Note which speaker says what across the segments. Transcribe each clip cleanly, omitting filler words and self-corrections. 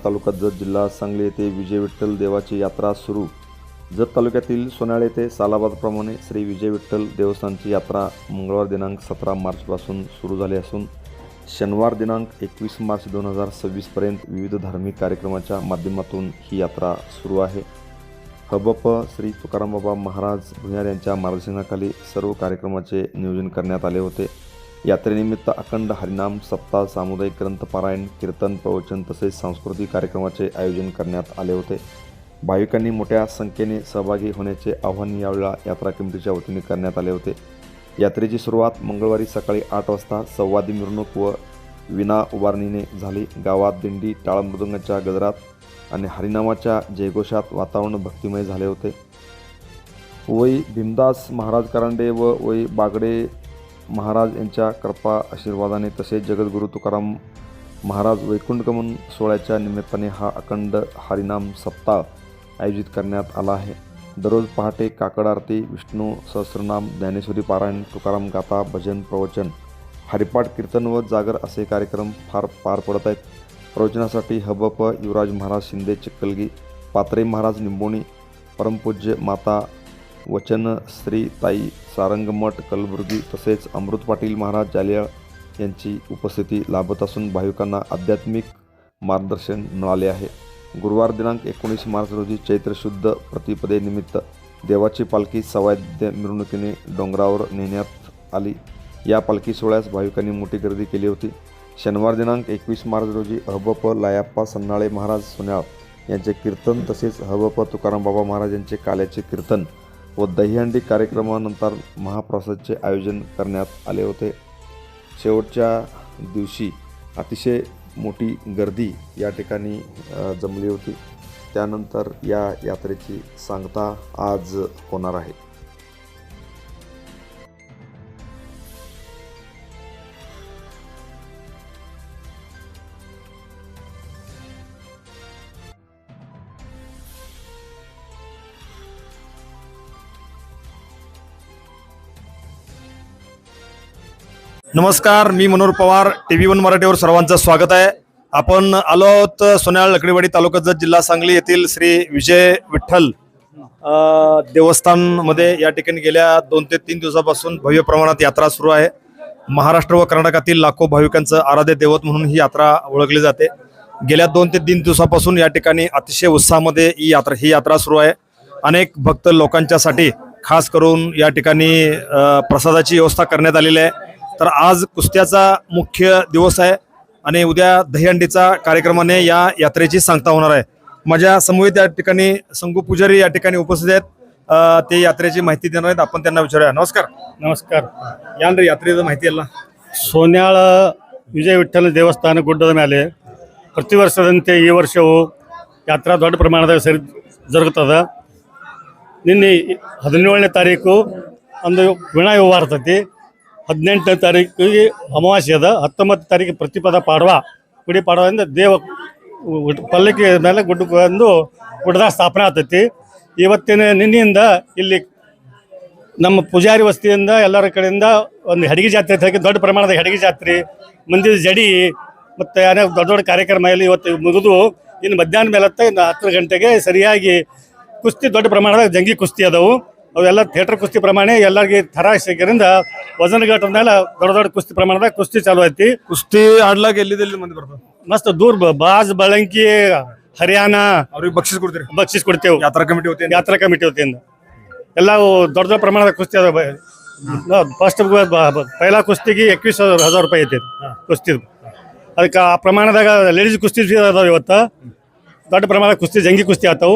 Speaker 1: तालुका जत जिल्हा सांगली येथे विजय विठ्ठल देवाची यात्रा सुरू। जत तालुक्यातील सोनाळे येथे सालाबादप्रमाणे श्री विजय विठ्ठल देवस्थानची यात्रा मंगळवार दिनांक 17 मार्चपासून सुरू झाली असून शनिवार दिनांक 21 मार्च 2026 पर्यंत विविध धार्मिक कार्यक्रमाच्या माध्यमातून ही यात्रा सुरू आहे। हबप श्री तुकारामबाबा महाराज भुयार यांच्या मार्गदर्शनाखाली सर्व कार्यक्रमाचे नियोजन करण्यात आले होते। यात्रेनिमित्त अखंड हरिनाम सप्ताह, सामुदायिक ग्रंथपारायण, कीर्तन, प्रवचन तसेच सांस्कृतिक कार्यक्रमाचे आयोजन करण्यात आले होते। भाविकांनी मोठ्या संख्येने सहभागी होण्याचे आवाहन यावेळी यात्रा कमिटीच्या वतीने करण्यात आले होते। यात्रेची सुरुवात मंगळवारी सकाळी 8 वाजता संवादी मिरवणूक व विना उभारणीने झाली। गावात दिंडी, टाळ मृदंगाच्या गजरात आणि हरिनामाच्या जयघोषात वातावरण भक्तिमय झाले होते। वै भीमदास महाराज करांडे व वै बागडे महाराज यांच्या कृपा आशीर्वादाने तसेच जगद्गुरू तुकाराम महाराज वैकुंठगमन सोहळ्याच्या निमित्ताने हा अखंड हरिनाम सप्ताह आयोजित करण्यात आला आहे। दररोज पहाटे काकड आरती, विष्णू सहस्रनाम, ज्ञानेश्वरी पारायण, तुकाराम गाथा, भजन, प्रवचन, हरिपाठ, कीर्तन व जागर असे कार्यक्रम पार पडत आहेत। प्रवचनासाठी हबप युवराज महाराज शिंदे चिक्कलगी, पात्रे महाराज निंबोणी, परमपूज्य माता वचन श्री ताई सारंगमठ कलबुर्गी तसेच अमृत पाटील महाराज जालियाळ यांची उपस्थिती लाभत असून भाविकांना आध्यात्मिक मार्गदर्शन मिळाले आहे। गुरुवार दिनांक 19 मार्च रोजी चैत्र शुद्ध प्रतिपदेनिमित्त देवाची पालखी सवाद्य मिरवणुकीने डोंगरावर नेण्यात आली। या पालखी सोहळ्यास भाविकांनी मोठी गर्दी केली होती। शनिवार दिनांक 21 मार्च रोजी हबप लायाप्पा सन्नाळे महाराज सोन्याळ यांचे कीर्तन तसेच हबप तुकारामबाबा महाराज यांचे काल्याचे कीर्तन व दहीहंडी कार्यक्रमानंतर महाप्रसादचे आयोजन करण्यात आले होते। शेवटच्या दिवशी अतिशय मोठी गर्दी या ठिकाणी जमली होती। त्यानंतर या यात्रेची सांगता आज होणार आहे।
Speaker 2: नमस्कार, मी मनोहर पवार, TV1 मराठीवर सर्वांचं स्वागत आहे। आपण आलो आहोत सोन्याळ लकडीवाडी तालुका जत जिल्हा सांगली येथील श्री विजय विठ्ठल देवस्थानमध्ये या ठिकाणी गेल्या 2 ते 3 दिवसापासून भव्य प्रमाणात यात्रा सुरू आहे। महाराष्ट्र व कर्नाटकातील लाखो भाविकांचं आराध्य दैवत म्हणून ही यात्रा ओळखली जाते। गेल्या 2 ते 3 दिवसापासून या ठिकाणी अतिशय उत्साहामध्ये ही यात्रा सुरू आहे। अनेक भक्त लोकांच्यासाठी खास करून या ठिकाणी प्रसादाची व्यवस्था करण्यात आलेली आहे। तर आज कुस्त्याचा मुख्य दिवस आहे आणि उद्या दहीहंडीचा कार्यक्रमाने या यात्रेची सांगता होणार आहे। माझ्या समवेत या ठिकाणी संगू पुजारी या ठिकाणी उपस्थित आहेत, ते यात्रेची माहिती देणार आहेत। आपण त्यांना विचारूया। नमस्कार।
Speaker 3: ನಮಸ್ಕಾರ
Speaker 2: ಯಾನ್ರಿ ಯಾತ್ರೆದ ಮಾಹಿತಿ ಎಲ್ಲ?
Speaker 3: ಸೋನ್ಯಾಳ ವಿಜಯ ವಿಠ್ಠಲ ದೇವಸ್ಥಾನ ಗುಡ್ಡದ ಮೇಲೆ ಪ್ರತಿ ವರ್ಷದಂತೆ ಈ ವರ್ಷವೂ ಯಾತ್ರಾ ದೊಡ್ಡ ಪ್ರಮಾಣದಲ್ಲಿ ಜರುಗುತ್ತದೆ। ನಿನ್ನೆ 17ನೇ ತಾರೀಕು ಒಂದು ವೀಣಾ ವ್ಯವಹಾರ ಇರ್ತೈತಿ, 18ನೇ ತಾರೀಕಿಗೆ ಅಮಾವಾಸ್ಯೆ ಅದ, 19ನೇ ತಾರೀಕು ಪ್ರತಿಪದ ಪಾಡವಾ, ಗುಡಿ ಪಾಡವಾಗಿಂದ ದೇವ ಪಲ್ಲಕ್ಕಿ ಮೇಲೆ ಗುಡ್ಡಕ್ಕೆ ಬಂದು ಗುಡ್ಡದ ಸ್ಥಾಪನೆ ಆಗ್ತೈತಿ। ಇವತ್ತಿನ ನಿನ್ನೆಯಿಂದ ಇಲ್ಲಿ ನಮ್ಮ ಪೂಜಾರಿ ವಸ್ತಿಯಿಂದ ಎಲ್ಲರ ಕಡೆಯಿಂದ ಒಂದು ಹೆಡಗಿ ಜಾತ್ರೆ ಐತೆ, ದೊಡ್ಡ ಪ್ರಮಾಣದ ಹೆಡಗಿ ಜಾತ್ರೆ, ಮಂದಿರ ಜಡಿ ಮತ್ತು ಅನೇಕ ದೊಡ್ಡ ದೊಡ್ಡ ಕಾರ್ಯಕ್ರಮ ಇಲ್ಲಿ ಇವತ್ತು ಮುಗಿದು ಇನ್ನು ಮಧ್ಯಾಹ್ನ ಮೇಲೆ 10 ಗಂಟೆಗೆ ಸರಿಯಾಗಿ ಕುಸ್ತಿ, ದೊಡ್ಡ ಪ್ರಮಾಣದ ಜಂಗಿ ಕುಸ್ತಿ ಅದಾವು। ಅವೆಲ್ಲ ಥಿಯೇಟರ್ ಕುಸ್ತಿ ಪ್ರಮಾಣ ಎಲ್ಲರಿಗೆ ಥರಾಸಿಕರಿಂದ ವಜನಘಾಟದ ಮೇಲೆ ದೊಡ್ಡ ದೊಡ್ಡ ಕುಸ್ತಿ ಪ್ರಮಾಣದ ಕುಸ್ತಿ ಚಾಲು ಐತಿ।
Speaker 2: ಕುಸ್ತಿ ಆಡ್ಲಾಕ ಎಲ್ಲಿದೆಲ್ಲಿ ಮಂದಿ ಬರ್ತಾರೆ?
Speaker 3: ಮಸ್ತ್ ದೂರ ಬಾಜ್, ಬಳಂಕಿ, ಹರಿಯಾಣ
Speaker 2: ಅವ್ರಿಗೆ
Speaker 3: ಬಕ್ಷಿಸ್ ಕೊಡ್ತೇವೆ ಯಾತ್ರಾ ಕಮಿಟಿ ವತಿಯಿಂದ। ಎಲ್ಲ ದೊಡ್ಡ ದೊಡ್ಡ ಪ್ರಮಾಣದ ಕುಸ್ತಿ ಅದ। ಫಸ್ಟ್ ಪೈಲಾ ಕುಸ್ತಿಗೆ 21,000 ರೂಪಾಯಿ ಐತಿ ಕುಸ್ತಿ। ಅದಕ್ಕೆ ಆ ಪ್ರಮಾಣದಾಗ ಲೇಡೀಸ್ ಕುಸ್ತಿ ಅದಾವ। ಇವತ್ತು ದೊಡ್ಡ ಪ್ರಮಾಣದ ಕುಸ್ತಿ, ಜಂಗಿ ಕುಸ್ತಿ ಆಗ್ತಾವು।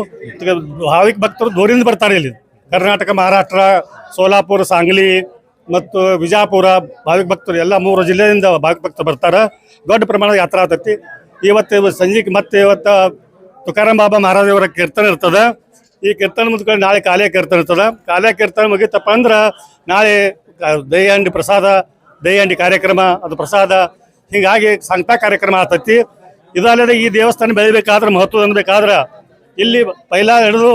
Speaker 3: ಭಾವಿಕ ಭಕ್ತರು ದೂರಿಂದ ಬರ್ತಾರೆ ಇಲ್ಲಿ, ಕರ್ನಾಟಕ, ಮಹಾರಾಷ್ಟ್ರ, ಸೋಲಾಪುರ, ಸಾಂಗ್ಲಿ ಮತ್ತು ವಿಜಯಪುರ ಭಾವಿಕ ಭಕ್ತರು ಎಲ್ಲ 3 ಜಿಲ್ಲೆಯಿಂದ ಭಾವಿಕ ಭಕ್ತರು ಬರ್ತಾರೆ। ದೊಡ್ಡ ಪ್ರಮಾಣದ ಯಾತ್ರಾ ಆಗ್ತೈತಿ। ಇವತ್ತು ಸಂಜೆಗೆ ಮತ್ತೆ ಇವತ್ತು ತುಕಾರಾಮ್ ಬಾಬಾ ಮಹಾರಾಜ್ ಅವರ ಕೀರ್ತನ ಇರ್ತದೆ। ಈ ಕೀರ್ತನ ಮುಗಿದ್ಕೊಂಡು ನಾಳೆ ಕಾಲೇ ಕೀರ್ತನ ಇರ್ತದೆ। ಕಾಲೇ ಕೀರ್ತನ ಮುಗಿತಪ್ಪ ಅಂದ್ರೆ ನಾಳೆ ದಹಿಹಂಡಿ ಪ್ರಸಾದ, ದಹಿಹಂಡಿ ಕಾರ್ಯಕ್ರಮ, ಅದು ಪ್ರಸಾದ, ಹೀಗಾಗಿ ಸಂಗತಾ ಕಾರ್ಯಕ್ರಮ ಆಗ್ತೈತಿ। ಇದಲ್ಲದೆ ಈ ದೇವಸ್ಥಾನ ಬೆಳಿಬೇಕಾದ್ರೆ, ಮಹತ್ವ ಅನ್ಬೇಕಾದ್ರೆ ಇಲ್ಲಿ ಪೈಲಾ ಹಿಡಿದು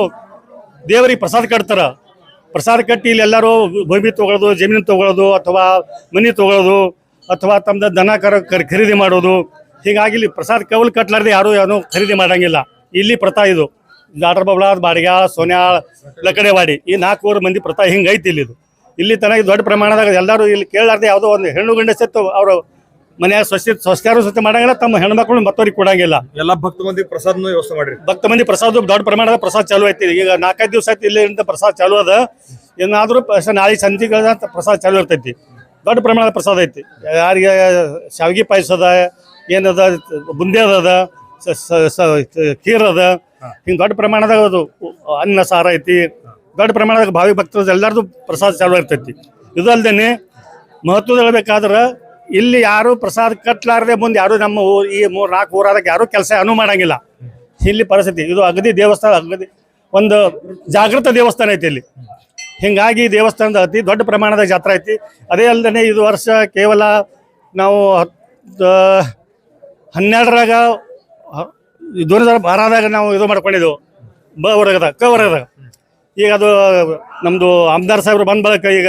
Speaker 3: ದೇವರಿಗೆ ಪ್ರಸಾದ ಕಟ್ತಾರೆ। ಪ್ರಸಾದ ಕಟ್ಟಿ ಇಲ್ಲಿ ಎಲ್ಲರೂ ಭೂಮಿ ತೊಗೊಳ್ಳೋದು, ಜಮೀನು ತೊಗೊಳ್ಳೋದು ಅಥವಾ ಮನೆ ತೊಗೊಳ್ಳೋದು ಅಥವಾ ತಮ್ಮದ ದನ ಖರೀದಿ ಮಾಡೋದು, ಹೀಗಾಗಿ ಇಲ್ಲಿ ಪ್ರಸಾದ ಕವಲ್ ಕಟ್ಲಾರ್ದೆ ಯಾರು ಏನೋ ಖರೀದಿ ಮಾಡಂಗಿಲ್ಲ. ಇಲ್ಲಿ ಪ್ರಥಾ ಇದು ಜಾಟರ್ ಬಬ್ಲಾದ್, ಬಾಡಿಗ್ಯಾಳ, ಸೋನ್ಯಾಳ, ಲಕಡೆವಾಡಿ ಈ 4 ಮಂದಿ ಪ್ರಥಾ ಹಿಂಗೈತಿ ಇಲ್ಲಿ ತನಕ ದೊಡ್ಡ ಪ್ರಮಾಣದಾಗ ಎಲ್ಲರೂ ಇಲ್ಲಿ ಕೇಳಲಾರ್ದೆ ಯಾವುದೋ ಒಂದು ಹೆಣ್ಣು ಗಂಡ ಸತ್ತು ಅವರು ಮನೆಯಾಗ ಸ್ವಚ್ಛಾರು ಸ್ವಚ್ಛ ಮಾಡಂಗಿಲ್ಲ, ತಮ್ಮ ಹೆಣ್ಮಕ್ಳು ಮತ್ತವ್ರಿಗೆ ಕೊಡಂಗಿಲ್ಲ.
Speaker 2: ಎಲ್ಲ ಭಕ್ತ ಮಂದಿ ಪ್ರಸಾದನ ವ್ಯವಸ್ಥೆ ಮಾಡ್ರಿ.
Speaker 3: ಭಕ್ತ ಮಂದಿ ಪ್ರಸಾದ ದೊಡ್ಡ ಪ್ರಮಾಣದ ಪ್ರಸಾದ ಚಾಲು ಐತಿ. ಈಗ 4-5 ದಿವಸ ಐತಿ ಇಲ್ಲಿಂದ ಪ್ರಸಾದ ಚಾಲು ಅದ. ಏನಾದರೂ ನಾಳೆ ಸಂಜೆಗಳ ಪ್ರಸಾದ ಚಾಲು ಇರ್ತೈತಿ. ದೊಡ್ಡ ಪ್ರಮಾಣದ ಪ್ರಸಾದ ಐತಿ. ಯಾರಿಗೆ ಶಾವಿಗೆ ಪಾಯಸ ಅದ, ಏನದ ಬುಂದಿ ಅದ, ಖೀರ್ ಅದ, ಹಿಂಗೆ ದೊಡ್ಡ ಪ್ರಮಾಣದಾಗ ಅದು ಅನ್ನ ಸಾರ ಐತಿ. ದೊಡ್ಡ ಪ್ರಮಾಣದಾಗ ಭಾವಿ ಭಕ್ತರು ಎಲ್ಲರದು ಪ್ರಸಾದ ಚಾಲು ಇರ್ತೈತಿ. ಇದು ಅಲ್ದೇನೆ ಮಹತ್ವದ ಹೇಳ್ಬೇಕಾದ್ರೆ ಇಲ್ಲಿ ಯಾರು ಪ್ರಸಾದ ಕಟ್ಲಾರದೆ ಮುಂದೆ ಯಾರು ನಮ್ಮ ಈ 3-4 ಊರಾದಾಗ ಯಾರು ಕೆಲಸ ಏನೂ ಮಾಡಂಗಿಲ್ಲ. ಇಲ್ಲಿ ಪರಿಸ್ಥಿತಿ ಇದು ಅಗದಿ ದೇವಸ್ಥಾನ, ಅಗದಿ ಒಂದು ಜಾಗೃತ ದೇವಸ್ಥಾನ ಐತಿ ಇಲ್ಲಿ. ಹಿಂಗಾಗಿ ದೇವಸ್ಥಾನದ ಅತಿ ದೊಡ್ಡ ಪ್ರಮಾಣದ ಜಾತ್ರೆ ಐತಿ. ಅದೇ ಅಲ್ಲದೆ ಇದು ವರ್ಷ ಕೇವಲ ನಾವು 12ರಾಗ 2012ದಾಗ ನಾವು ಇದು ಮಾಡ್ಕೊಂಡಿದ್ದೆವು ಕ ವರ್ಗದಾಗ. ಈಗ ಅದು ನಮ್ಮದು ಆಮದಾರ್ ಸಾಹೇಬ್ರು ಬಂದ ಬಳಕ, ಈಗ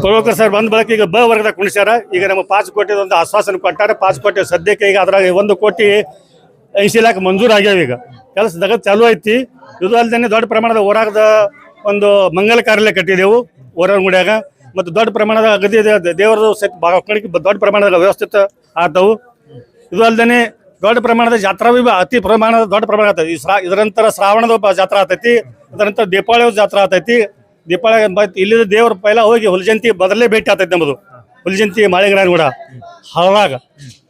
Speaker 3: ತೊಳಕರ್ ಸಾಹೇಬ್ ಬಂದ ಬಳಕ ಈಗ ವರ್ಗದಾಗ ಕುಣಿಸ್ಯಾರ. ಈಗ ನಮ್ಮ 5 ಕೋಟಿ ಒಂದು ಆಶ್ವಾಸನೆ ಕೊಟ್ಟಾರೆ. 5 ಕೋಟಿ ಸದ್ಯಕ್ಕೆ ಈಗ ಅದ್ರಾಗ 1,80,00,000 ಮಂಜೂರು ಆಗ್ಯಾವ. ಈಗ ಕೆಲಸದಾಗ ಚಾಲು ಐತಿ. ಇದು ಅಲ್ಲದೆ ದೊಡ್ಡ ಪ್ರಮಾಣದ ಊರಾಗದ ಒಂದು ಮಂಗಲ ಕಾರ್ಯಾಲಯ ಕಟ್ಟಿದೆವು ಊರಗುಡಿಯಾಗ. ಮತ್ತು ದೊಡ್ಡ ಪ್ರಮಾಣದ ಅಗದಿ ದೇವರದು ದೊಡ್ಡ ಪ್ರಮಾಣದ ವ್ಯವಸ್ಥಿತ ಆದವು. ಇದು ಅಲ್ಲದೆ ದೊಡ್ಡ ಪ್ರಮಾಣದ ಜಾತ್ರಾ ಅತಿ ಪ್ರಮಾಣದ ದೊಡ್ಡ ಪ್ರಮಾಣ ಆಗ್ತೈತಿ. ಇದರ ನಂತರ ಶ್ರಾವಣದ ಜಾತ್ರಾ ಆಗ್ತೈತಿ. ಅದರ ನಂತರ ದೀಪಾವಳಿ ಜಾತ್ರಾ ಆಗ್ತೈತಿ. ದೀಪಾವಳಿ ಇಲ್ಲಿದ ದೇವ್ರ ಪೈಲ ಹೋಗಿ ಹುಲ್ಜಂತಿ ಬದಲೇ ಭೇಟಿ ಆಗ್ತೈತಿ. ನಮ್ಮದು ಹುಲ್ಜಂತಿ ಮಾಳಿಂಗರಾಯನಗೂಡ ಹಳದಾಗ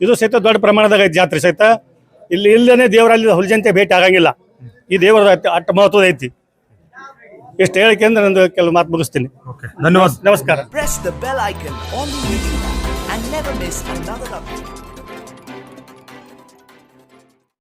Speaker 3: ಇದು ಸಹಿತ ದೊಡ್ಡ ಪ್ರಮಾಣದಾಗ ಜಾತ್ರೆ ಸಹಿತ. ಇಲ್ಲಿ ಇಲ್ಲದೇ ದೇವರಲ್ಲಿ ಹುಲ್ಜಂತಿ ಭೇಟಿ ಆಗಂಗಿಲ್ಲ. ಈ ದೇವರ ಅಟ್ಟ ಮಹತ್ವದ ಐತಿ. ಇಷ್ಟು ಹೇಳಿಕೆ ಅಂದ್ರೆ ನಂದು ಕೆಲವು ಮಾತು ಮುಗಿಸ್ತೀನಿ.
Speaker 2: ಧನ್ಯವಾದ.
Speaker 3: ನಮಸ್ಕಾರ.
Speaker 4: Press the bell icon on the video and never miss another update.